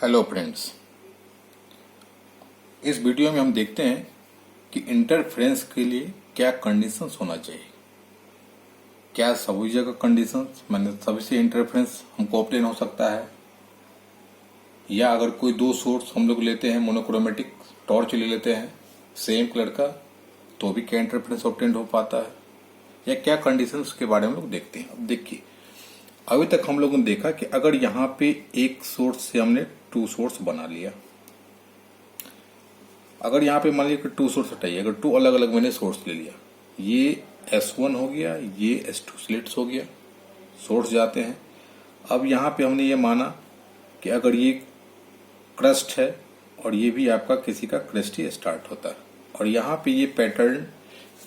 Hello friends, इस video में हम देखते हैं कि इंटरफेरेंस के लिए क्या कंडीशंस होना चाहिए। क्या सभी जगह कंडीशंस माने सभी से इंटरफेरेंस हमको ऑब्टेन हो सकता है, या अगर कोई दो सोर्स हम लोग लेते हैं, मोनोक्रोमेटिक टॉर्च ले लेते हैं सेम कलर का, तो भी क्या इंटरफेरेंस ऑब्टेन हो पाता है, या क्या कंडीशंस के बारे में हम लोग देखते हैं। अब देखिए, अभी तक हम लोगों ने देखा कि अगर यहाँ पे एक सोर्स से हमने टू सोर्स बना लिया, अगर यहाँ पे मान लीजिए कि टू सोर्स हटाइए, अगर टू अलग अलग मैंने सोर्स ले लिया, ये S1 हो गया, ये S2 स्लिट्स हो गया, सोर्स जाते हैं। अब यहाँ पे हमने ये माना कि अगर ये क्रस्ट है और ये भी आपका किसी का क्रस्ट ही स्टार्ट होता है, और यहाँ पे ये पैटर्न,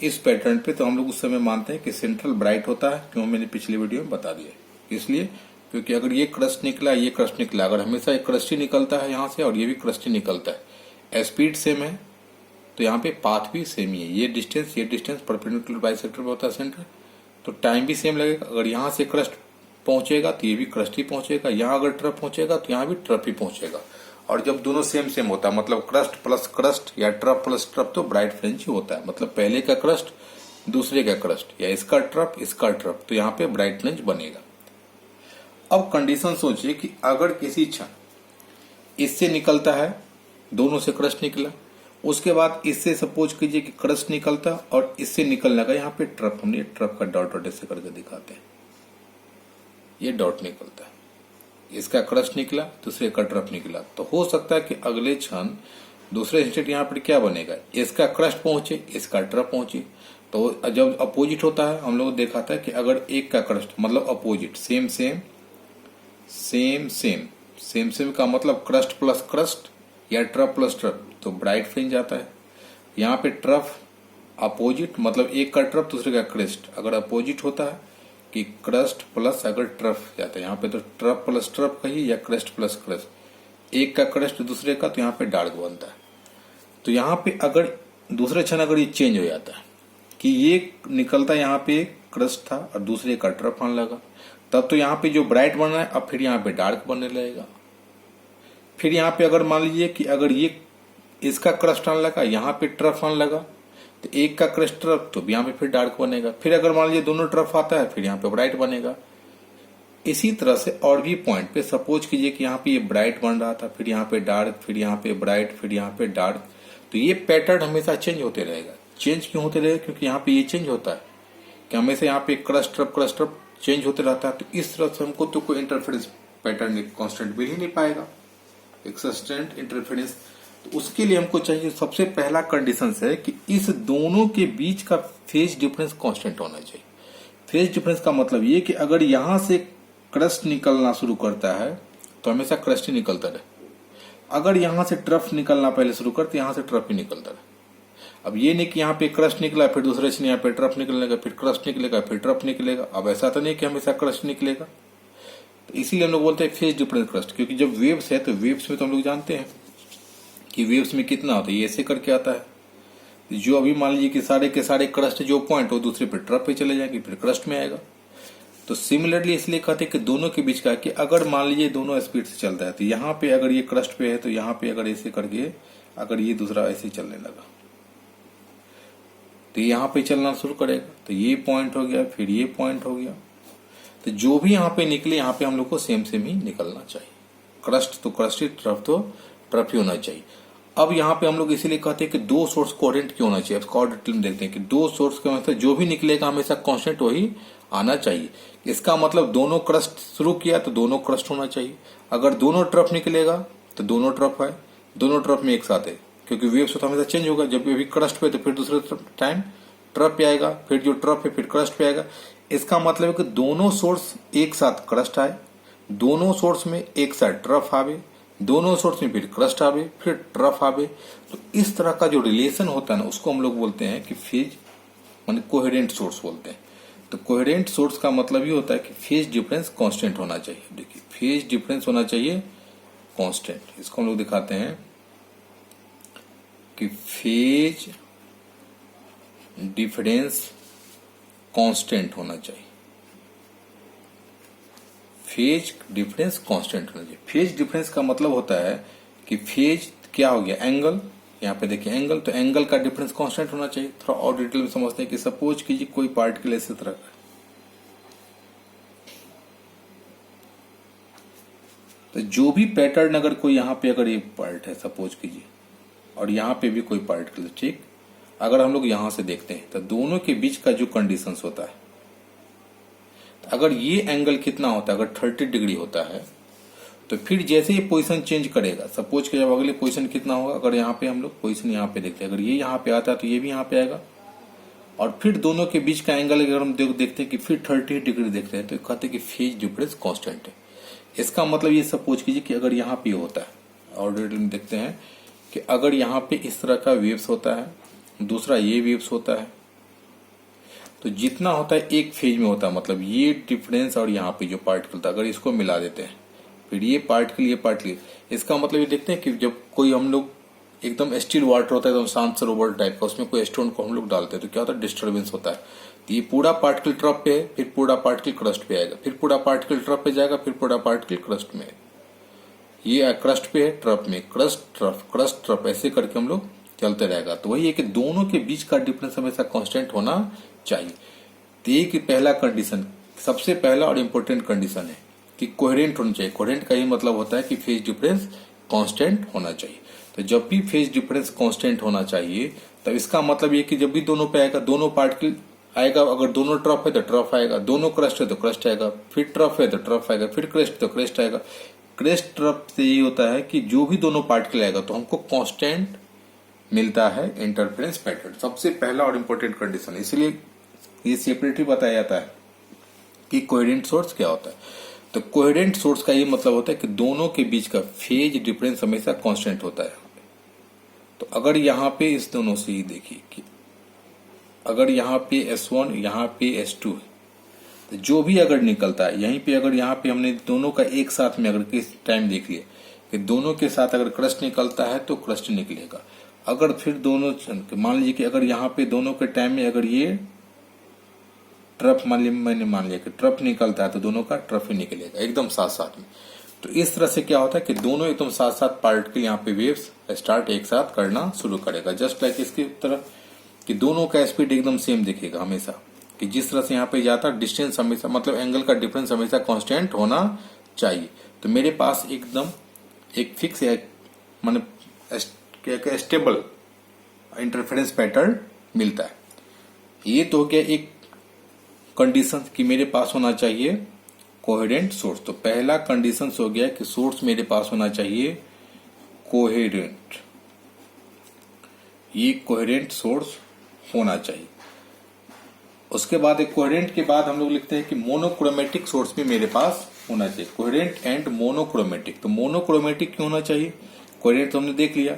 इस पैटर्न पे तो हम लोग उस समय मानते हैं कि सेंट्रल ब्राइट होता है, क्यों मैंने पिछली वीडियो में बता दिया। इसलिए क्योंकि अगर ये क्रस्ट निकला, ये क्रस्ट निकला, अगर हमेशा एक क्रस्ट ही निकलता है यहाँ से और ये भी क्रस्ट ही निकलता है, स्पीड सेम है, तो यहाँ पे पाथ भी सेम ही है। ये डिस्टेंस परपेंडिकुलर बाइसेक्टर में होता है सेंटर, तो टाइम भी सेम लगेगा। अगर यहाँ से क्रस्ट पहुंचेगा तो ये भी क्रस्ट ही पहुंचेगा, यहाँ अगर ट्रफ पहुंचेगा तो यहाँ भी ट्रफ ही पहुंचेगा। और जब दोनों सेम सेम होता है, मतलब क्रस्ट प्लस क्रस्ट या ट्रफ प्लस ट्रफ, तो ब्राइट फ्रिंज ही होता है। मतलब पहले का क्रस्ट दूसरे का क्रस्ट, या इसका ट्रफ, तो यहाँ पे ब्राइट फ्रिंज बनेगा। अब कंडीशन सोचिए कि अगर किसी क्षण इससे निकलता है, दोनों से क्रस्ट निकला, उसके बाद इससे सपोज कीजिए कि क्रस्ट निकलता और इससे निकलने का यहाँ पे ट्रफ, हमने ट्रफ का डॉट डॉट ऐसे करके दिखाते हैं, ये डॉट निकलता है, इसका क्रस्ट निकला, दूसरे का ट्रफ निकला, तो हो सकता है कि अगले क्षण दूसरे इंस्टेंट यहाँ पर क्या बनेगा, इसका क्रस्ट पहुंचे, इसका ट्रफ पहुंचे। तो जब अपोजिट होता है, हम लोग देखा था कि अगर एक का क्रस्ट मतलब opposite, same same same same same same का मतलब क्रस्ट प्लस क्रस्ट या ट्रफ प्लस ट्रफ, तो ब्राइट फ्रिंज आता है। यहाँ पे ट्रफ अपोजिट, मतलब एक का ट्रफ दूसरे का क्रस्ट, अगर अपोजिट होता है कि क्रस्ट प्लस अगर ट्रफ जाता है, यहाँ पे तो ट्रफ प्लस ट्रफ कहिए या क्रस्ट प्लस क्रस्ट, एक का क्रस्ट दूसरे का, तो यहाँ पे डार्क बनता है। तो यहाँ पे अगर दूसरे क्षण अगर ये चेंज हो जाता है कि ये निकलता, यहाँ पे क्रस्ट था और दूसरे का ट्रफ आने लगा, तब तो यहाँ पे जो ब्राइट बन रहा है अब फिर यहाँ पे डार्क बनने लगेगा। फिर यहाँ पे अगर मान लीजिए कि अगर ये इसका क्रस्ट आने लगा, यहाँ पे ट्रफ आने लगा, तो एक का क्रस्ट ट्रफ, तो यहाँ पे फिर डार्क बनेगा। फिर अगर मान लीजिए दोनों ट्रफ आता है, फिर यहाँ पे ब्राइट बनेगा। इसी तरह से और भी पॉइंट पे सपोज कीजिए कि यहाँ पे ये ब्राइट बन रहा था, फिर यहाँ पे डार्क, फिर यहाँ पे ब्राइट, फिर यहाँ पे डार्क, तो ये पैटर्न हमेशा चेंज होते रहेगा। चेंज क्यों होते रहेगा? क्योंकि यहाँ पे ये चेंज होता है कि हमेशा यहाँ पे क्रस्ट ट्रफ चेंज होते रहता है। तो इस तरह से हमको तो कोई इंटरफेरेंस पैटर्न कांस्टेंट मिल ही नहीं पाएगा, एक सस्टेंट इंटरफेरेंस। तो उसके लिए हमको चाहिए, सबसे पहला कंडीशन है कि इस दोनों के बीच का फेज डिफरेंस कांस्टेंट होना चाहिए। फेज डिफरेंस का मतलब ये कि अगर यहां से क्रस्ट निकलना शुरू करता है तो हमेशा क्रस्ट ही निकलता रहे, अगर यहां से ट्रफ निकलना पहले शुरू करते, यहां से ट्रफ ही निकलता रहे। अब ये नहीं कि यहाँ पे क्रस्ट निकला, फिर दूसरे से यहाँ पे ट्रफ निकलेगा, फिर क्रस्ट निकलेगा, फिर ट्रफ निकलेगा। अब ऐसा तो नहीं कि हमेशा क्रस्ट निकलेगा। तो इसीलिए हम लोग बोलते हैं फेज डिफरेंस क्रस्ट, क्योंकि जब वेव्स है तो वेव्स में तो हम लोग जानते हैं कि वेव्स में कितना होता है, ये ऐसे करके आता है। जो अभी मान लीजिए कि सारे के सारे क्रस्ट जो पॉइंट हो दूसरे पे ट्रफ पे चले जाएंगे, फिर क्रस्ट में आएगा। तो सिमिलरली इसलिए कहते हैं कि दोनों के बीच का, कि अगर मान लीजिए दोनों स्पीड से चलता है, तो यहाँ पे अगर ये क्रस्ट पे है तो यहाँ पे अगर ऐसे करके अगर ये दूसरा ऐसे चलने लगा तो यहाँ पे चलना शुरू करेगा, तो ये पॉइंट हो गया, फिर ये पॉइंट हो गया। तो जो भी यहाँ पे निकले, यहाँ पे हम लोग को सेम सेम ही निकलना चाहिए। क्रस्ट तो क्रस्ट ही, ट्रफ तो ट्रफ ही होना चाहिए। अब यहाँ पे हम लोग इसीलिए कहते हैं कि दो सोर्स कोहेरेंट क्यों होना चाहिए। अब डिटेल में देखते हैं कि दो सोर्स के मतलब जो भी निकलेगा हमेशा कांस्टेंट वही आना चाहिए। इसका मतलब दोनों क्रस्ट शुरू किया तो दोनों क्रस्ट होना चाहिए। अगर दोनों ट्रफ निकलेगा तो दोनों ट्रफ है, दोनों ट्रफ में एक साथ है, क्योंकि वेव्स तो हमेशा चेंज होगा। जब भी क्रस्ट पे तो फिर दूसरे टाइम ट्रफ पे आएगा, फिर जो ट्रफ है फिर क्रस्ट पे आएगा। इसका मतलब है कि दोनों सोर्स एक साथ क्रस्ट आए, दोनों सोर्स में एक साथ ट्रफ आवे, दोनों सोर्स में फिर क्रस्ट आवे, फिर ट्रफ आवे। तो इस तरह का जो रिलेशन होता है ना, उसको हम लोग बोलते हैं कि फेज माने कोहेरेंट सोर्स बोलते हैं। तो कोहेरेंट सोर्स का मतलब ये होता है कि फेज डिफरेंस कांस्टेंट होना चाहिए। देखिए, फेज डिफरेंस होना चाहिए कांस्टेंट। इसको हम लोग दिखाते हैं कि फेज डिफरेंस कांस्टेंट होना चाहिए। फेज डिफरेंस कांस्टेंट होना चाहिए। फेज डिफरेंस का मतलब होता है कि फेज क्या हो गया, एंगल, यहाँ पे देखिए एंगल, तो एंगल का डिफरेंस कांस्टेंट होना चाहिए। थोड़ा और डिटेल में समझते हैं कि सपोज कीजिए कोई पार्टिकल इस तरह का, तो जो भी पैटर्न अगर कोई यहाँ पे अगर ये पार्ट है सपोज कीजिए और यहाँ पे भी कोई पार्टिकल, ठीक, अगर हम लोग यहाँ से देखते हैं तो दोनों के बीच का जो कंडीशंस होता है, अगर ये एंगल कितना होता है, अगर 30 डिग्री होता है, तो फिर जैसे ये पोजीशन चेंज करेगा, सपोज कि जब अगले पोजीशन कितना होगा, अगर यहाँ पे हम लोग पोजीशन यहाँ पे देखते हैं, अगर ये यहाँ पे आता है तो ये भी यहाँ पे आएगा, और फिर दोनों के बीच का एंगल अगर हम देखते हैं कि फिर 30 डिग्री देखते हैं, तो कहते हैं कि फेज डिफरेंस कांस्टेंट है। इसका मतलब ये सपोज कीजिए कि अगर यहाँ पे होता है, और डिटेल में देखते हैं कि अगर यहाँ पे इस तरह का वेव्स होता है, दूसरा ये वेव्स होता है, तो जितना होता है एक फेज में होता है, मतलब ये डिफरेंस और यहाँ पे जो पार्टिकल था अगर इसको मिला देते हैं, फिर ये पार्टिकल, इसका मतलब ये देखते हैं कि जब कोई हम लोग एकदम स्टिल वाटर होता है, एकदम शांत सरोवर टाइप का, उसमें कोई स्टोन को हम लोग डालते हैं तो क्या होता है, डिस्टर्बेंस होता है। तो ये पूरा पार्टिकल ट्रफ पे है, फिर पूरा पार्टिकल क्रस्ट पे आएगा, फिर पूरा पार्टिकल ट्रफ पे जाएगा, फिर पूरा पार्टिकल क्रस्ट में, ये क्रस्ट पे है, ट्रफ में, क्रस्ट ट्रफ, ऐसे करके हम लोग चलते रहेगा। तो वही है कि दोनों के बीच का डिफरेंस हमेशा कांस्टेंट होना चाहिए। तो ये कि पहला कंडीशन, सबसे पहला और इम्पोर्टेंट कंडीशन है कि कोहेरेंट होना चाहिए। कोहेरेंट का ही मतलब होता है कि फेज डिफरेंस कांस्टेंट होना चाहिए। तो जब भी फेज डिफरेंस कांस्टेंट होना चाहिए, तब इसका मतलब ये कि जब भी दोनों पे आएगा, दोनों पार्टिकल आएगा, अगर दोनों ट्रफ है तो ट्रफ आएगा, दोनों क्रस्ट है तो क्रस्ट आएगा, फिर ट्रफ है तो ट्रफ आएगा, फिर क्रेस्ट तो क्रेस्ट आएगा। क्रेस्ट ट्रफ से ये होता है कि जो भी दोनों पार्टिकल आएगा तो हमको कांस्टेंट मिलता है इंटरफेरेंस पैटर्न, सबसे पहला और इम्पोर्टेंट कंडीशन। इसलिए ये सेपरेटली बताया जाता है कि कोहेरेंट सोर्स क्या होता है। तो कोहेरेंट सोर्स का ये मतलब होता है कि दोनों के बीच का फेज डिफरेंस हमेशा कांस्टेंट होता है। तो अगर यहाँ पे इस दोनों से ही देखिए कि अगर यहाँ पे S1 यहाँ पे S2 है, तो जो भी अगर निकलता है यहीं पे, अगर यहाँ पे हमने दोनों का एक साथ में अगर किस टाइम देख लिया कि दोनों के साथ अगर क्रस्ट निकलता है तो क्रस्ट निकलेगा। अगर फिर दोनों, मान लीजिए कि अगर यहाँ पे दोनों के टाइम में अगर ये ट्रफ, मैंने मान लिया कि ट्रफ निकलता है तो दोनों का ट्रफ ही निकलेगा एकदम साथ साथ में। तो इस तरह से क्या होता है कि दोनों एकदम साथ साथ पार्टिकल यहाँ पे वेव्स स्टार्ट एक साथ करना शुरू करेगा। जस्ट लाइक इसकी तरह कि दोनों का स्पीड एकदम सेम दिखेगा हमेशा, कि जिस तरह से यहाँ पे जाता है डिस्टेंस हमेशा, मतलब एंगल का डिफरेंस हमेशा कांस्टेंट होना चाहिए। तो मेरे पास एकदम एक फिक्स मतलब स्टेबल इंटरफेरेंस पैटर्न मिलता है। ये तो हो गया एक कंडीशन कि मेरे पास होना चाहिए कोहेरेंट सोर्स। तो पहला कंडीशन हो गया कि सोर्स मेरे पास होना चाहिए कोहेरेंट, ये कोहेरेंट सोर्स होना चाहिए। उसके बाद एक कोहेरेंट के बाद हम लोग लिखते हैं कि मोनोक्रोमेटिक सोर्स भी मेरे पास होना चाहिए। कोहेरेंट एंड मोनोक्रोमेटिक, तो मोनोक्रोमेटिक क्यों होना चाहिए, कोहेरेंट तो हमने देख लिया,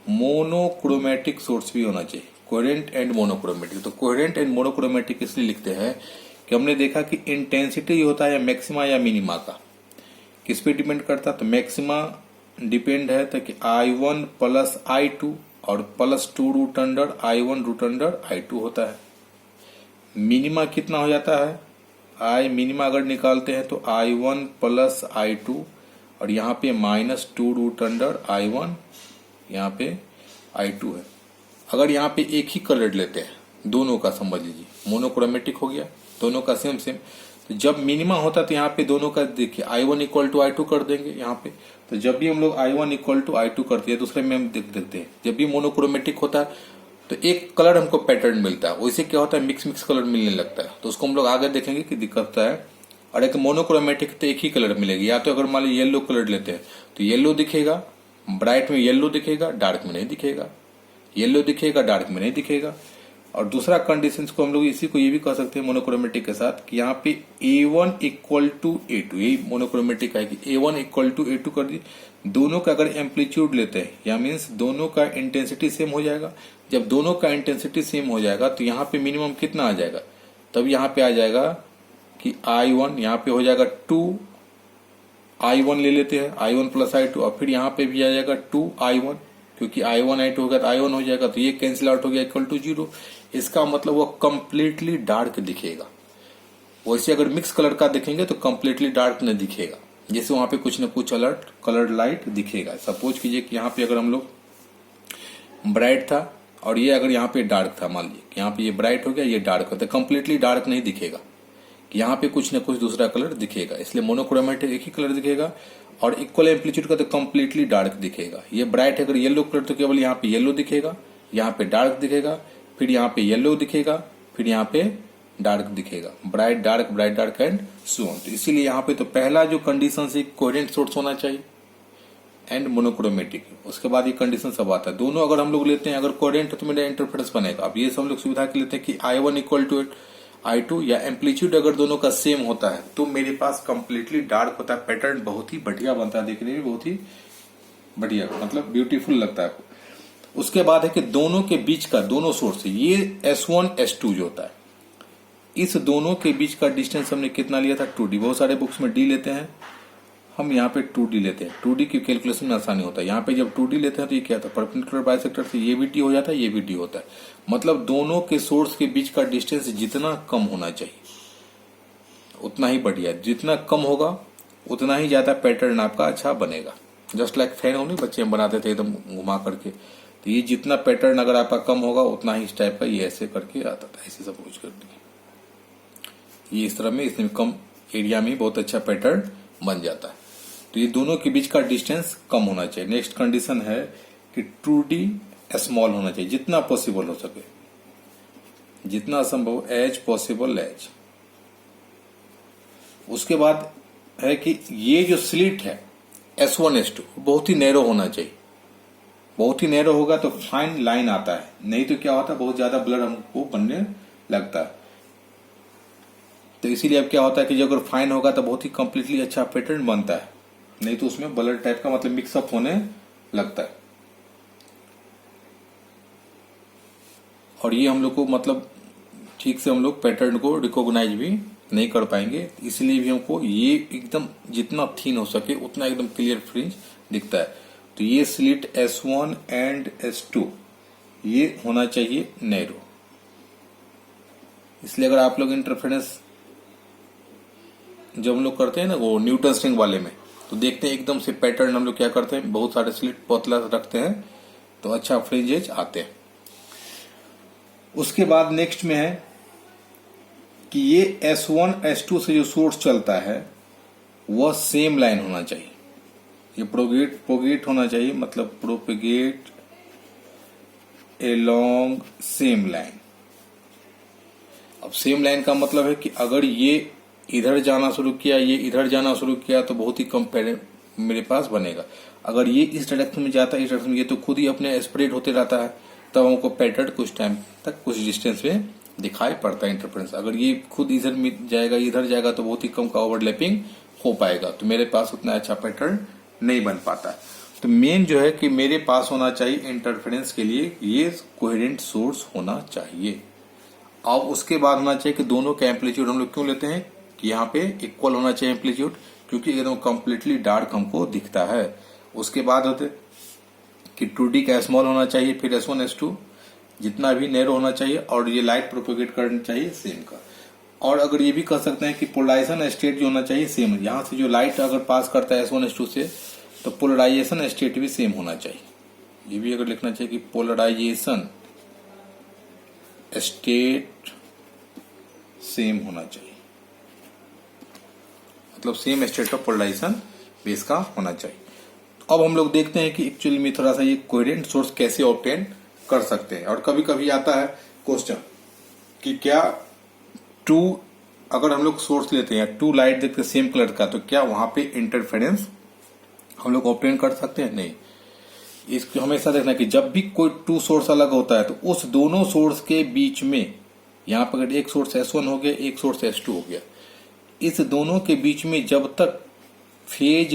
मोनोक्रोमेटिक सोर्स भी होना चाहिए। कोहेरेंट एंड मोनोक्रोमेटिक, तो कोहेरेंट एंड मोनोक्रोमेटिक इसलिए लिखते हैं कि हमने देखा कि इंटेंसिटी होता है या मैक्सिमा या मिनिमा का, किस पे डिपेंड करता है, तो मैक्सिमा डिपेंड है तो कि I1 प्लस I2 और plus 2 root under I1 root under I2 होता है। मिनिमा कितना हो जाता है, I मिनिमा अगर निकालते हैं तो I1 प्लस I2 और यहाँ पे माइनस 2 रूट अंडर I1, यहाँ पे I2 है। अगर यहाँ पे एक ही कलर लेते हैं दोनों का, समझ लीजिए मोनोक्रोमेटिक हो गया, दोनों का सेम सेम, तो जब मिनिमा होता है तो यहाँ पे दोनों का देखिए I1 इक्वल टू I2 कर देंगे यहाँ पे। तो जब भी हम लोग I1 इक्वल टू I2 करते हैं, दूसरे में हम देखते हैं जब भी मोनोक्रोमेटिक होता है तो एक कलर हमको पैटर्न मिलता है, वैसे क्या होता है मिक्स कलर मिलने लगता है, तो उसको हम लोग आगे देखेंगे कि दिक्कत है। और एक मोनोक्रोमेटिक तो एक ही कलर मिलेगी, या तो अगर मान लीजिए येलो कलर लेते हैं तो येलो दिखेगा, ब्राइट में येलो दिखेगा, डार्क में नहीं दिखेगा, येलो दिखेगा डार्क में नहीं दिखेगा। और दूसरा कंडीशन को हम लोग इसी को ये भी कह सकते हैं मोनोक्रोमेटिक के साथ कि यहाँ पे A1 इक्वल टू A2, यही मोनोक्रोमेटिक है कि A1 इक्वल टू A2 कर दी। दोनों का अगर एम्पलीट्यूड लेते हैं या मीन्स दोनों का इंटेंसिटी सेम हो जाएगा। जब दोनों का इंटेंसिटी सेम हो जाएगा तो यहाँ पे मिनिमम कितना आ जाएगा, तब यहाँ पे आ जाएगा कि I1 यहाँ पे हो जाएगा 2 I1 ले लेते हैं, I1 प्लस I2, और फिर यहाँ पे भी आ जाएगा 2 I1, क्योंकि I1 I2 होगा तो I1 हो जाएगा, तो ये कैंसिल आउट हो गया इक्वल टू 0। इसका मतलब वो कंप्लीटली डार्क दिखेगा। वैसे अगर मिक्स कलर का देखेंगे तो कम्प्लीटली डार्क नहीं दिखेगा, जैसे वहां पे कुछ न कुछ अलर्ट कलर लाइट दिखेगा। सपोज कीजिए कि यहाँ पे अगर हम लोग ब्राइट था और ये अगर यहाँ पे डार्क था, मान लीजिए कि यहाँ पे ये ब्राइट हो गया, ये डार्क होता है, कम्प्लीटली डार्क नहीं दिखेगा, कि यहाँ पे कुछ न कुछ दूसरा कलर दिखेगा। इसलिए मोनोक्रोमेटिक एक ही कलर दिखेगा और इक्वल एम्पलीट्यूड का तो कम्प्लीटली डार्क दिखेगा। ये ब्राइट अगर येलो कलर तो केवल यहाँ पे येलो दिखेगा, यहाँ पे डार्क दिखेगा, फिर यहाँ पे येलो दिखेगा, फिर यहाँ पे डार्क दिखेगा, bright dark and so on. तो इसीलिए यहाँ पे तो पहला जो कंडीशन है कोहेरेंट सोर्स होना चाहिए एंड मोनोक्रोमेटिक। उसके बाद ये कंडीशन सब आता है। दोनों अगर हम लोग लेते हैं, अगर कोहेरेंट तो मेरा इंटरफेरेंस बनेगा। अब ये सब लोग सुविधा के लेते हैं कि I1 इक्वल टू I2 या एम्पलीट्यूड अगर दोनों का सेम होता है तो मेरे पास कंप्लीटली डार्क होता है, पैटर्न बहुत ही बढ़िया बनता है, देखने में बहुत ही बढ़िया, मतलब ब्यूटीफुल लगता है। उसके बाद है कि दोनों के बीच का दोनों सोर्स, ये S1 S2 जो होता है, इस दोनों के बीच का डिस्टेंस हमने कितना लिया था 2D। बहुत सारे बुक्स में D लेते हैं, हम यहाँ पे 2D लेते हैं। 2D की कैलकुलेशन में आसानी होता है। यहाँ पे जब 2D लेते हैं तो ये क्या था, परपेंडिकुलर बाइसेक्टर से ये भी D हो जाता है, ये भी D होता है। मतलब दोनों के सोर्स के बीच का डिस्टेंस जितना कम होना चाहिए उतना ही बढ़िया, जितना कम होगा उतना ही ज्यादा पैटर्न आपका अच्छा बनेगा। जस्ट लाइक फैन होनी बच्चे हम बनाते थे एकदम घुमा करके, तो ये जितना पैटर्न अगर आपका कम होगा उतना ही इस टाइप का ये ऐसे करके आता था, ऐसे सब कुछ करके ये इस तरह में, इसमें कम एरिया में बहुत अच्छा पैटर्न बन जाता है। तो ये दोनों के बीच का डिस्टेंस कम होना चाहिए। नेक्स्ट कंडीशन है कि 2D स्मॉल होना चाहिए, जितना पॉसिबल हो सके, जितना संभव एज पॉसिबल एज। उसके बाद है कि ये जो स्लिट है S1 S2 बहुत ही नैरो होना चाहिए। बहुत ही नैरो होगा तो फाइन लाइन आता है, नहीं तो क्या होता है बहुत ज्यादा ब्लर हमको बनने लगता है। तो इसीलिए अब क्या होता है कि जो अगर फाइन होगा तो बहुत ही कंप्लीटली अच्छा पैटर्न बनता है, नहीं तो उसमें ब्लर टाइप का मतलब मिक्सअप होने लगता है। और ये हम लोग को मतलब ठीक से हम लोग पैटर्न को रिकॉग्नाइज भी नहीं कर पाएंगे, इसलिए भी हमको ये एकदम जितना थिन हो सके उतना एकदम क्लियर फ्रिंज दिखता है। तो ये स्लिट S1 एंड S2 ये होना चाहिए नैरो। इसलिए अगर आप लोग इंटरफेरेंस जब हम लोग करते हैं ना वो न्यूटन स्ट्रिंग वाले में, तो देखते हैं एकदम से पैटर्न हम लोग क्या करते हैं, बहुत सारे स्लिट पतला रखते हैं तो अच्छा फ्रिंजेज आते हैं। उसके बाद नेक्स्ट में है कि ये S1 S2 से जो सोर्स चलता है वह सेम लाइन होना चाहिए। ये प्रोगेट होना चाहिए, मतलब प्रोपेगेट एलोंग सेम लाइन। अब सेम लाइन का मतलब है कि अगर ये इधर जाना शुरू किया, ये इधर जाना शुरू किया तो बहुत ही कम पैटर्न मेरे पास बनेगा। अगर ये इस डायरेक्शन में जाता है, इस डायरेक्शन में, ये तो खुद ही अपने स्प्रेड होते रहता है, तब हमको पैटर्न कुछ टाइम तक कुछ डिस्टेंस में दिखाई पड़ता है इंटरफेरेंस। अगर ये खुद इधर जाएगा इधर जाएगा तो बहुत ही कम का ओवरलैपिंग हो पाएगा, तो मेरे पास उतना अच्छा पैटर्न नहीं बन पाता है। तो मेन जो है कि मेरे पास होना चाहिए इंटरफेरेंस के लिए ये कोहेरेंट सोर्स होना चाहिए। अब उसके बाद होना चाहिए कि दोनों का एम्पलीट्यूड हम लोग क्यों लेते हैं कि यहाँ पे इक्वल होना चाहिए एम्पलीट्यूड, क्योंकि एकदम कम्प्लीटली डार्क हमको दिखता है। उसके बाद होते कि 2D का स्मॉल होना चाहिए, फिर S1 S2 जितना भी नैरो होना चाहिए, और ये लाइट प्रोपोगेट करना चाहिए सेम का। और अगर ये भी कह सकते हैं कि पोलराइजेशन स्टेट जो होना चाहिए सेम, यहाँ से जो लाइट अगर पास करता है S1 S2 से तो पोलराइजेशन स्टेट भी सेम होना चाहिए। ये भी अगर लिखना चाहिए कि पोलराइजेशन स्टेट सेम होना चाहिए, मतलब सेम स्टेट ऑफ पोलराइजेशन भी इसका होना चाहिए। तो अब हम लोग देखते हैं कि एक्चुअली में थोड़ा सा ये कोहेरेंट सोर्स कैसे ऑब्टेन कर सकते हैं। और कभी कभी आता है क्वेश्चन कि क्या अगर हम लोग सोर्स लेते हैं 2 लाइट देखते हैं सेम कलर का, तो क्या वहां पे इंटरफेरेंस हम लोग ऑब्टेन कर सकते हैं? नहीं। इसको हमेशा देखना कि जब भी कोई 2 सोर्स अलग होता है तो उस दोनों सोर्स के बीच में, यहाँ पर अगर एक सोर्स S1 हो गया, एक सोर्स S2 हो गया, इस दोनों के बीच में जब तक फेज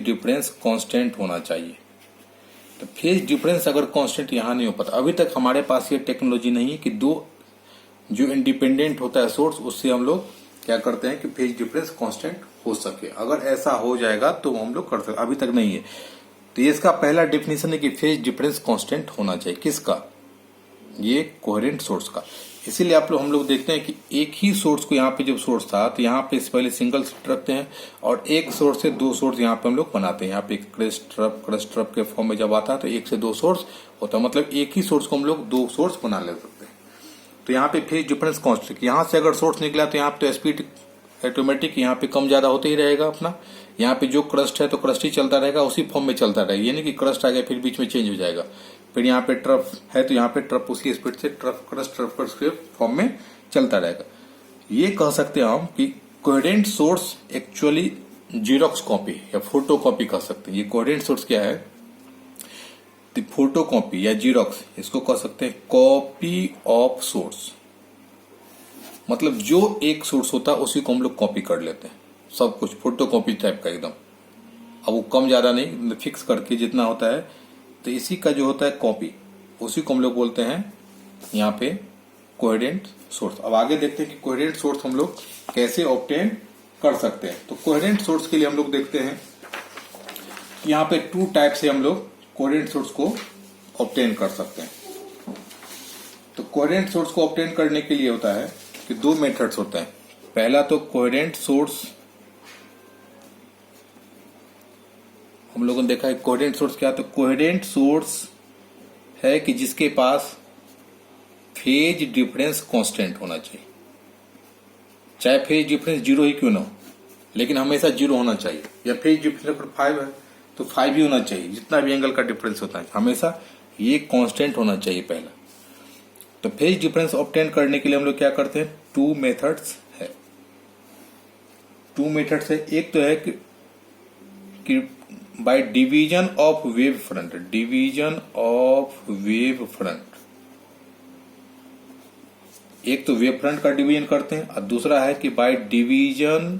डिफरेंस कांस्टेंट होना चाहिए। तो फेज डिफरेंस अगर कांस्टेंट यहां नहीं हो पाता, अभी तक हमारे पास ये टेक्नोलॉजी नहीं है कि दो जो इंडिपेंडेंट होता है सोर्स, उससे हम लोग क्या करते हैं कि फेज डिफरेंस कांस्टेंट हो सके। अगर ऐसा हो जाएगा तो हम लोग कर सकते, अभी तक नहीं है। तो ये इसका पहला डेफिनेशन है कि फेज डिफरेंस कांस्टेंट होना चाहिए। किसका? ये कोहेरेंट सोर्स का। इसीलिए हम लोग देखते हैं कि एक ही सोर्स को यहाँ पे जब सोर्स था तो यहाँ पे पहले सिंगल स्लिट रखते हैं और एक सोर्स से दो सोर्स यहाँ पे हम लोग बनाते हैं। यहाँ पे क्रस्ट ट्रप के फॉर्म में जब आता है तो एक से दो सोर्स होता है, मतलब एक ही सोर्स को हम लोग दो सोर्स बना ले सकते हैं। तो यहाँ पे फेज डिफरेंस कांस्टेंट, यहाँ से अगर सोर्स निकला तो यहाँ पे स्पीड ऑटोमेटिक यहाँ पे कम ज्यादा होते ही रहेगा अपना। यहाँ पे जो क्रस्ट है तो क्रस्ट ही चलता रहेगा, उसी फॉर्म में चलता रहेगा, ये नहीं कि क्रस्ट आ गया फिर बीच में चेंज हो जाएगा। फिर यहाँ पे ट्रफ है तो यहाँ पे ट्रफ उसी स्पीड से क्रस्ट के फॉर्म में चलता रहेगा। ये कह सकते हैं हम कि coherent source actually xerox copy या फोटो कॉपी कह सकते हैं। ये कोहेरेंट सोर्स क्या है, फोटो कॉपी या जीरोक्स, इसको कह सकते हैं कॉपी ऑफ सोर्स। मतलब जो एक सोर्स होता है उसी को हम लोग कॉपी कर लेते हैं, सब कुछ फोटो कॉपी टाइप का एकदम। अब वो कम ज्यादा नहीं, फिक्स करके जितना होता है, तो इसी का जो होता है कॉपी, उसी को हम लोग बोलते हैं यहाँ पे कोहेरेंट सोर्स। अब आगे देखते हैं कि कोहेरेंट सोर्स हम लोग कैसे ऑब्टेन कर सकते हैं। तो कोहेरेंट सोर्स के लिए हम लोग देखते हैं कि यहाँ पे टू टाइप से हम लोग कोहेरेंट सोर्स को ऑब्टेन कर सकते हैं। तो कोहेरेंट सोर्स को ऑब्टेन करने के लिए होता है कि दो मेथड्स होते हैं। पहला तो कोहेरेंट सोर्स, हम लोगों ने देखा है कोहेरेंट सोर्स क्या है। तो कोहेरेंट सोर्स है कि जिसके पास फेज डिफरेंस कांस्टेंट होना चाहिए, चाहे फेज डिफरेंस जीरो ही क्यों ना हो, लेकिन हमेशा जीरो होना चाहिए। या फेज डिफरेंस अगर 5 है तो 5 ही होना चाहिए, जितना भी एंगल का डिफरेंस होता है हमेशा ये कांस्टेंट होना चाहिए पहला। तो फेज डिफरेंस ऑब्टेन करने के लिए हम लोग क्या करते हैं, टू मेथड्स है। एक तो है कि by division of wave front, एक तो वेव फ्रंट का डिवीजन करते हैं और दूसरा है कि बाय डिवीजन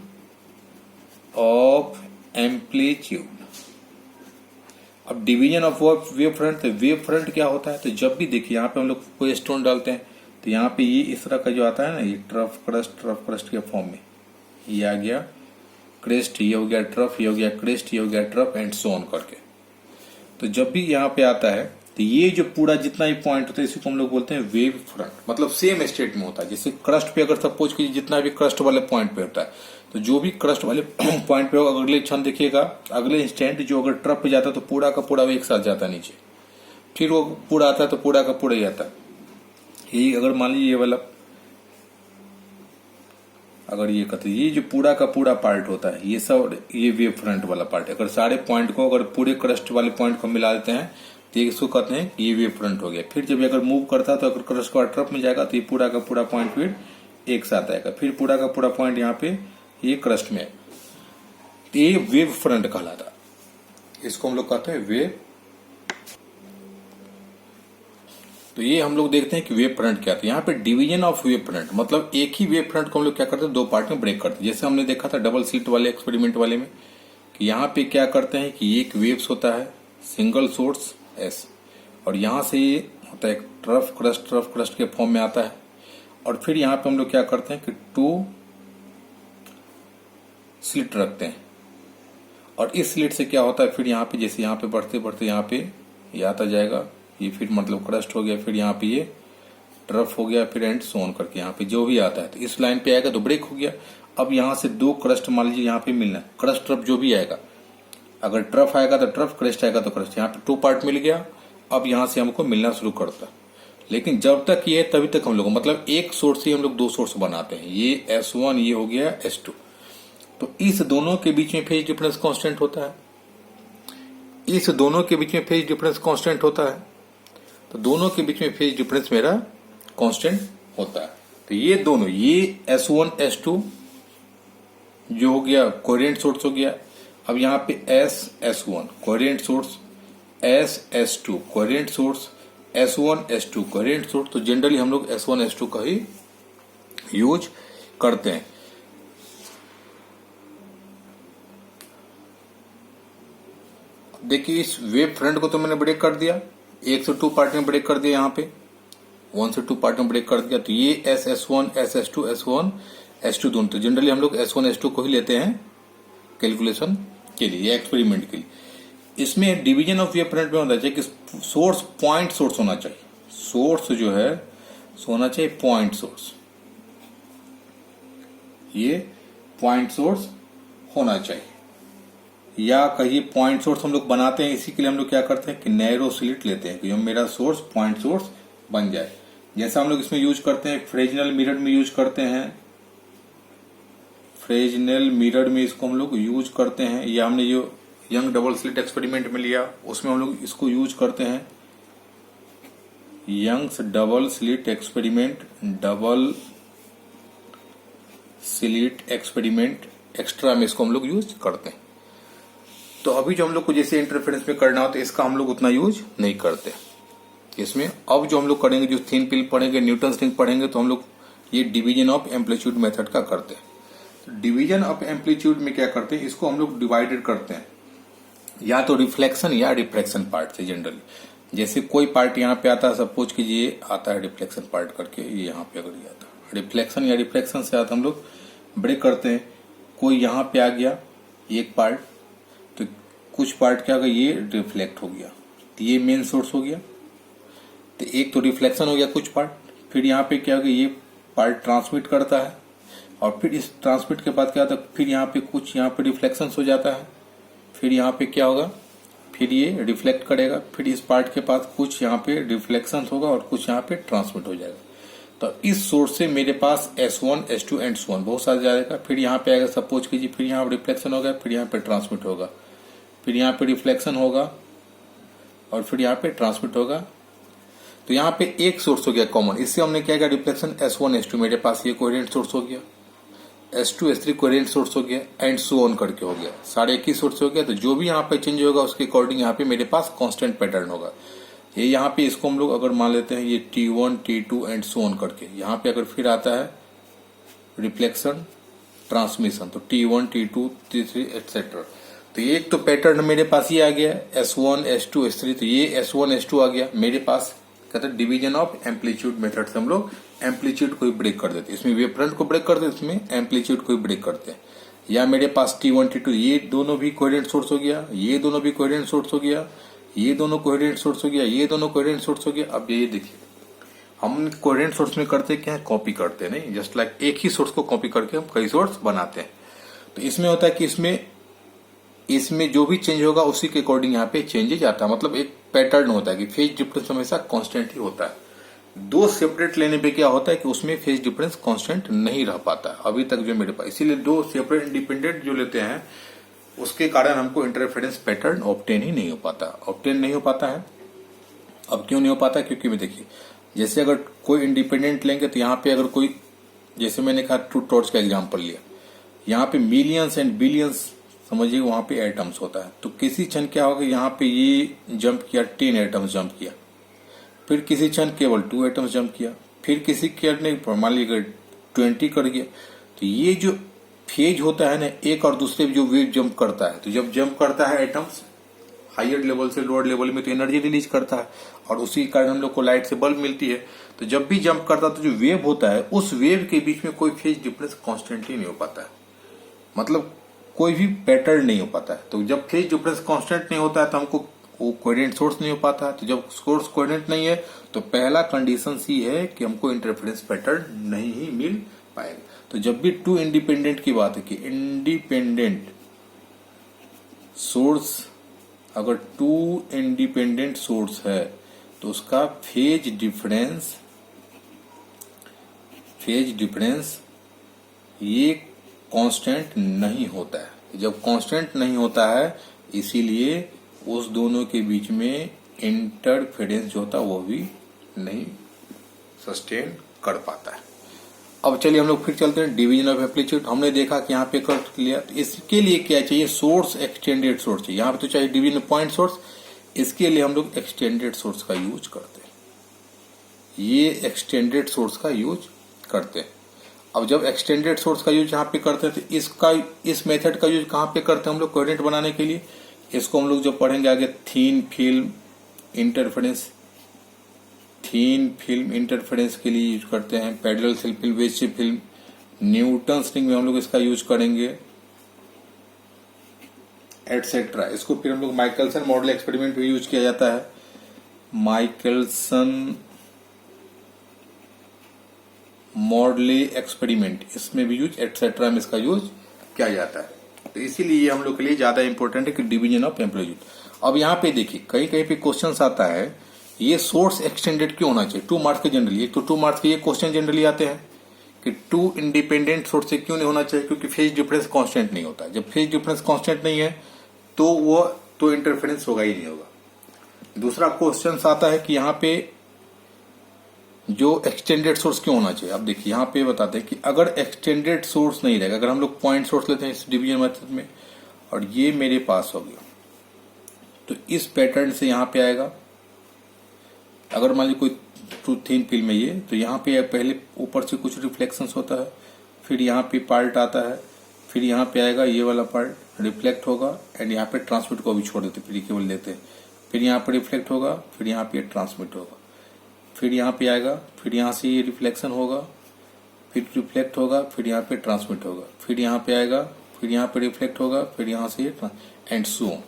ऑफ एम्पलीट्यूड। अब डिवीजन ऑफ वेव फ्रंट, तो वेव फ्रंट क्या होता है, तो जब भी देखिए यहाँ पे हम लोग कोई स्टोन डालते हैं तो यहाँ पे ये इस तरह का जो आता है ना, ये ट्रफ क्रस्ट के फॉर्म में ये आ गया क्रेस्ट, ये हो गया ट्रफ, ये हो गया क्रेस्ट, ये हो गया ट्रफ एंड सो ऑन करके। तो जब भी यहाँ पे आता है तो ये जो पूरा जितना भी पॉइंट होता है इसी को हम लोग बोलते हैं वेव फ्रंट, मतलब सेम स्टेट में होता है। जैसे क्रस्ट पे अगर सपोज कीजिए जितना भी क्रस्ट वाले पॉइंट पे होता है, तो जो भी क्रस्ट वाले पॉइंट पे होगा अगले क्षण देखिएगा, अगले इंस्टेंट जो अगर ट्रफ पे जाता है तो पूरा का पूरा एक साथ जाता है नीचे, फिर वो पूरा आता है तो पूरा का पूरा ही आता है। यही अगर मान लीजिए ये वाला, अगर ये कहते ये जो पूरा का पूरा पार्ट होता है ये सब, ये वेव फ्रंट वाला पार्ट, अगर सारे पॉइंट को अगर पूरे क्रस्ट वाले पॉइंट को मिला देते हैं तो इसको कहते हैं कि ये वेव फ्रंट हो गया। फिर जब अगर मूव करता है तो अगर क्रस्ट का ट्रफ में जाएगा तो ये पूरा का पूरा पॉइंट फिर एक साथ आएगा, फिर पूरा का पूरा पॉइंट यहाँ पे ये क्रस्ट में, तो ये वेव फ्रंट कहलाता, इसको हम लोग कहते हैं वेव। तो ये हम लोग देखते हैं कि वेव फ्रंट क्या था। यहाँ पे डिवीजन ऑफ वेव फ्रंट, मतलब एक ही वेव फ्रंट को हम लोग क्या करते हैं, दो पार्ट में ब्रेक करते हैं। जैसे हमने देखा था डबल स्लिट वाले एक्सपेरिमेंट वाले में कि यहाँ पे क्या करते हैं कि एक वेव्स होता है सिंगल सोर्स एस, और यहाँ से ये होता है ट्रफ क्रस्ट के फॉर्म में आता है, और फिर यहाँ पे हम लोग क्या करते हैं कि टू स्लिट रखते हैं, और इस स्लिट से क्या होता है फिर यहाँ पे जैसे यहाँ पे बढ़ते बढ़ते यहाँ पे ये आता जाएगा, ये फिर मतलब क्रस्ट हो गया, फिर यहाँ पे ये ट्रफ हो गया, फिर एंड सोन करके यहाँ पे जो भी आता है तो इस लाइन पे आएगा तो ब्रेक हो गया। अब यहाँ से दो क्रस्ट मान लीजिए यहाँ पे मिलना, क्रस्ट ट्रफ जो भी आएगा, अगर ट्रफ आएगा तो ट्रफ, क्रेस्ट आएगा तो क्रेस्ट, यहाँ पे टू पार्ट मिल गया। अब यहाँ से हमको मिलना शुरू करता, लेकिन जब तक ये है तभी तक हम लोग मतलब एक सोर्स से हम लोग दो सोर्स बनाते हैं, ये S1 ये हो गया S2, तो इस दोनों के बीच में फेज डिफरेंस कांस्टेंट होता है, इस दोनों के बीच में फेज डिफरेंस कांस्टेंट होता है, तो दोनों के बीच में फेज डिफरेंस मेरा कांस्टेंट होता है। तो ये दोनों, ये S1 S2 जो हो गया कोहेरेंट सोर्स हो गया। अब यहाँ पे S1 coherent source, S2 coherent source, S1 S2 coherent source. तो जनरली हम लोग S1 S2 का ही यूज करते हैं। देखिए इस वेव फ्रंट को तो मैंने ब्रेक कर दिया, 1 से 2 पार्ट में ब्रेक कर दिया, यहाँ पे 1 से 2 पार्ट में ब्रेक कर दिया। तो ये S1 S2 S1 S2 दोनों, तो जनरली हम लोग S1 S2 को ही लेते हैं कैलकुलेशन के लिए, एक्सपेरिमेंट के लिए। इसमें डिवीजन ऑफ वेव फ्रंट में होना चाहिए कि सोर्स पॉइंट सोर्स होना चाहिए, सोर्स जो है होना चाहिए पॉइंट सोर्स, ये पॉइंट सोर्स होना चाहिए, या कहिए पॉइंट सोर्स हम लोग बनाते हैं, इसी के लिए हम लोग क्या करते हैं कि नैरो स्लिट लेते हैं कि जो मेरा सोर्स पॉइंट सोर्स बन जाए। जैसा हम लोग इसमें यूज करते हैं, फ्रेजनल मिरर में यूज करते हैं, फ्रेजनल मिरर में इसको हम लोग यूज करते हैं, या हमने जो यंग डबल स्लिट एक्सपेरिमेंट में लिया उसमें हम लोग इसको यूज करते हैं। Young's double slit experiment, double slit experiment extra में इसको हम लोग यूज करते हैं। तो अभी जो हम लोग को जैसे इंटरफेरेंस में करना होता है इसका हम लोग उतना यूज नहीं करते इसमें। अब जो हम लोग करेंगे, जो थिन फिल्म पढ़ेंगे, न्यूटन्स रिंग पढ़ेंगे, तो हम लोग ये डिवीजन ऑफ एम्पलीट्यूड मेथड का करते हैं। तो डिवीजन ऑफ एम्पलीट्यूड में क्या करते हैं, इसको हम लोग डिवाइडेड करते हैं या तो रिफ्लेक्शन या रिफ्रैक्शन पार्ट से। जनरली जैसे कोई पार्ट यहाँ पे आता है, सपोज कीजिए आता है रिफ्लेक्शन पार्ट करके, ये यहाँ पे अगर ये आता है रिफ्लेक्शन या रिफ्रैक्शन से आता हम लोग ब्रेक करते हैं। कोई यहाँ पे आ गया एक पार्ट, तो कुछ पार्ट क्या होगा, ये रिफ्लेक्ट हो गया, तो ये मेन सोर्स हो गया। तो एक तो रिफ्लेक्शन हो गया कुछ पार्ट, फिर यहाँ पे क्या होगा, ये पार्ट ट्रांसमिट करता है, और फिर इस ट्रांसमिट के बाद क्या होता है, फिर यहाँ पे कुछ यहाँ पे रिफ्लेक्शन हो जाता है, फिर यहाँ पे क्या होगा, फिर ये रिफ्लेक्ट करेगा, फिर इस पार्ट के पास कुछ यहाँ पे रिफ्लेक्शन होगा और कुछ यहाँ पे ट्रांसमिट हो जाएगा। तो इस सोर्स से मेरे पास S1, S2 एंड S1 बहुत सारा जाएगा। फिर यहाँ पे आएगा, सपोज कीजिए, फिर यहाँ रिफ्लेक्शन होगा, फिर यहाँ पे ट्रांसमिट होगा, फिर यहाँ पे रिफ्लेक्शन होगा और फिर यहाँ पे ट्रांसमिट होगा। तो यहाँ पे एक सोर्स हो गया कॉमन, इससे हमने क्या किया, रिफ्लेक्शन S1, S2 मेरे पास ये कोहेरेंट सोर्स हो गया, S2, S3 कोहेरेंट सोर्स हो गया, एंड सो ऑन करके हो गया, सारे एक ही सोर्स हो गया। तो जो भी यहाँ पे चेंज होगा उसके अकॉर्डिंग यहाँ पे मेरे पास कांस्टेंट पैटर्न होगा। ये यहाँ पे इसको हम लोग अगर मान लेते हैं ये T1, T2 and so on करके, यहाँ पे अगर फिर आता है रिफ्लेक्शन ट्रांसमिशन, तो T1, T2, T3 एक्सेट्रा। तो ये एक तो पैटर्न मेरे पास ये आ गया S1, S2, S3, तो ये S1, S2 आ गया मेरे पास। कहते हैं डिवीजन ऑफ एम्पलीट्यूड मेथड से हम लोग एम्पलीट्यूड को ही ब्रेक कर देते हैं, इसमें वेव फ्रंट को ब्रेक करते हैं, इसमें एम्पलीट्यूड को ही ब्रेक करते हैं। या मेरे पास T1, T2 ये दोनों भी कोहेरेंट सोर्स हो गया, ये दोनों भी कोहेरेंट सोर्स हो गया, ये दोनों कोहेरेंट सोर्स हो गया, ये दोनों कोहेरेंट सोर्स हो गया। अब ये देखिए, हम कोहेरेंट सोर्स में करते क्या है, कॉपी करते हैं, नहीं जस्ट लाइक एक ही सोर्स को कॉपी करके हम कई सोर्स बनाते हैं। तो इसमें होता है कि इसमें जो भी चेंज होगा उसी के अकॉर्डिंग यहाँ पे चेंजेज आता है। मतलब एक पैटर्न होता है कि फेज डिफरेंस हमेशा कांस्टेंट ही होता है। दो सेपरेट लेने पे क्या होता है कि उसमें फेज डिफरेंस कांस्टेंट नहीं रह पाता है अभी तक जो मेरे पास। इसीलिए दो सेपरेट इंडिपेंडेंट जो लेते हैं उसके कारण हमको इंटरफेरेंस पैटर्न ऑब्टेन ही नहीं हो पाता है। अब क्यों नहीं हो पाता, क्योंकि मैं देखिए, जैसे अगर कोई इंडिपेंडेंट लेंगे तो यहाँ पे अगर कोई, जैसे मैंने कहा ट्रू टॉर्च का एग्जाम्पल लिया, यहाँ पे मिलियंस एंड बिलियंस समझिए वहां पे एटम्स होता है। तो किसी क्षण क्या होगा, यहाँ पे ये जंप किया 10 एटम्स जंप किया, फिर किसी क्षण केवल 2 एटम्स जंप किया, फिर किसी ने मान लीजिए 20 कर गया। तो ये जो फेज होता है ना, एक और दूसरे जो वेव जंप करता है, तो जब जंप करता है एटम्स हायर लेवल से लोअर लेवल में, तो एनर्जी रिलीज करता है और उसी कारण हम लोग को लाइट से बल्ब मिलती है। तो जब भी जंप करता है तो जो वेव होता है उस वेव के बीच में कोई फेज डिफरेंस कॉन्स्टेंटली नहीं हो पाता है, मतलब कोई भी पैटर्न नहीं हो पाता है। तो जब फेज डिफरेंस कांस्टेंट नहीं होता है तो हमको वो कोहेरेंट सोर्स नहीं हो पाता है। तो जब सोर्स कोहेरेंट नहीं है तो पहला कंडीशन सी है कि हमको इंटरफेरेंस पैटर्न नहीं ही मिल पाएगा। तो जब भी टू इंडिपेंडेंट की बात है कि इंडिपेंडेंट सोर्स, अगर टू इंडिपेंडेंट सोर्स है तो उसका फेज डिफरेंस ये कांस्टेंट नहीं होता है। जब कांस्टेंट नहीं होता है इसीलिए उस दोनों के बीच में इंटरफेरेंस जो होता है वो भी नहीं सस्टेन कर पाता है। अब चलिए हम लोग फिर चलते हैं डिवीजन ऑफ एम्पलीट्यूड। हमने देखा कि यहाँ पे कर लिया, तो इसके लिए क्या चाहिए, सोर्स एक्सटेंडेड सोर्स चाहिए। यहाँ पे तो चाहिए डिवीजन पॉइंट सोर्स, इसके लिए हम लोग एक्सटेंडेड सोर्स का यूज करते हैं, ये एक्सटेंडेड सोर्स का यूज करते हैं। अब जब एक्सटेंडेड सोर्स का यूज यहाँ पे करते हैं तो इस मेथड का यूज कहाँ पे करते हैं हम लोग कोहेरेंट बनाने के लिए। इसको हम लोग जब पढ़ेंगे आगे थीन फिल्म इंटरफेरेंस के लिए यूज करते हैं, parallel cell film, wedge shape film, Newton's ring में हम लोग इसका यूज करेंगे एटसेट्रा। इसको फिर हम लोग माइकलसन मॉडल एक्सपेरिमेंट में यूज किया जाता है। माइकलसन मॉडले एक्सपेरिमेंट, इसमें भी यूज, एटसेट्रा में इसका यूज किया जाता है। तो इसीलिए ये हम लोग के लिए ज्यादा इंपॉर्टेंट है कि डिवीजन ऑफ एम्पलीट्यूड। अब यहाँ पे देखिए कहीं कहीं पे क्वेश्चन आता है ये सोर्स एक्सटेंडेड क्यों होना चाहिए 2 मार्क्स के जनरली। एक तो 2 मार्क्स के ये क्वेश्चन जनरली आते हैं कि 2 इंडिपेंडेंट सोर्स से क्यों नहीं होना चाहिए, क्योंकि फेज डिफरेंस कांस्टेंट नहीं होता। जब फेज डिफरेंस कांस्टेंट नहीं है तो वो तो इंटरफेरेंस होगा ही नहीं होगा। दूसरा क्वेश्चन आता है कि यहाँ पे जो एक्सटेंडेड सोर्स क्यों होना चाहिए। अब देखिए यहाँ पे बताते हैं कि अगर एक्सटेंडेड सोर्स नहीं रहेगा, अगर हम लोग पॉइंट सोर्स लेते हैं इस डिवीजन मेथड में और ये मेरे पास हो गया, तो इस पैटर्न से यहाँ पे आएगा। अगर मान लीजिए कोई थिन फिल्म में ये, तो यहाँ पे पहले ऊपर से कुछ रिफ्लेक्शंस होता है, फिर यहाँ पे पार्ट आता है, फिर यहाँ पे आएगा ये वाला पार्ट रिफ्लेक्ट होगा एंड यहाँ पे ट्रांसमिट को भी छोड़ देते, फिर केवल लेते हैं, फिर यहाँ पे रिफ्लेक्ट होगा, फिर यहाँ पे ट्रांसमिट होगा, फिर यहाँ पे आएगा, फिर यहाँ से ये रिफ्लेक्शन होगा, फिर रिफ्लेक्ट होगा, फिर यहाँ पे ट्रांसमिट होगा, फिर यहाँ पे आएगा, फिर यहाँ पे रिफ्लेक्ट होगा, फिर यहाँ से एंड सो ऑन।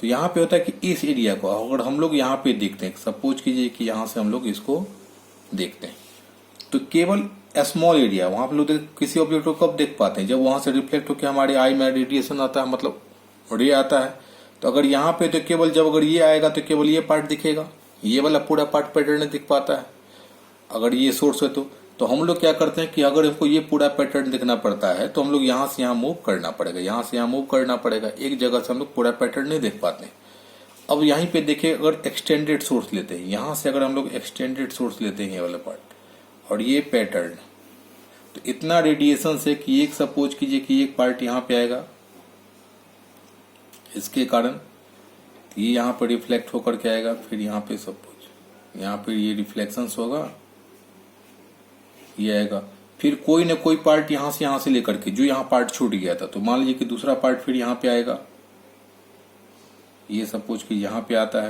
तो यहाँ पे होता है कि इस एरिया को अगर हम लोग यहाँ पे देखते हैं, सपोज कीजिए कि यहाँ से हम लोग इसको देखते हैं, तो केवल स्मॉल एरिया वहां पे लोग किसी ऑब्जेक्ट को कब देख पाते हैं, जब वहां से रिफ्लेक्ट होकर हमारे आई में रेडिएशन आता है, मतलब रे आता है। तो अगर यहाँ पे तो केवल जब अगर ये आएगा तो केवल ये पार्ट दिखेगा, ये वाला पूरा पार्ट पैटर्न नहीं दिख पाता है अगर ये सोर्स है तो हम लोग क्या करते हैं कि अगर हमको ये पूरा पैटर्न दिखना पड़ता है तो हम लोग यहाँ से यहाँ मूव करना पड़ेगा, यहाँ से यहाँ मूव करना पड़ेगा, एक जगह से हम लोग पूरा पैटर्न नहीं देख पाते हैं। अब यहीं पे देखिए अगर एक्सटेंडेड सोर्स लेते हैं, यहाँ से अगर हम लोग एक्सटेंडेड सोर्स लेते हैं ये वाला पार्ट और ये पैटर्न, तो इतना रेडिएशन से कि एक सपोज कीजिए कि एक पार्ट यहाँ पे आएगा, इसके कारण ये यहाँ पर रिफ्लेक्ट होकर के आएगा, फिर यहाँ पे सपोज यहाँ पे ये रिफ्लेक्शंस होगा, ये आएगा, फिर कोई ना कोई पार्ट यहाँ से लेकर के जो यहाँ पार्ट छूट गया था, तो मान लीजिए कि दूसरा पार्ट फिर यहाँ पे आएगा, ये सपोज कि यहाँ पे आता है,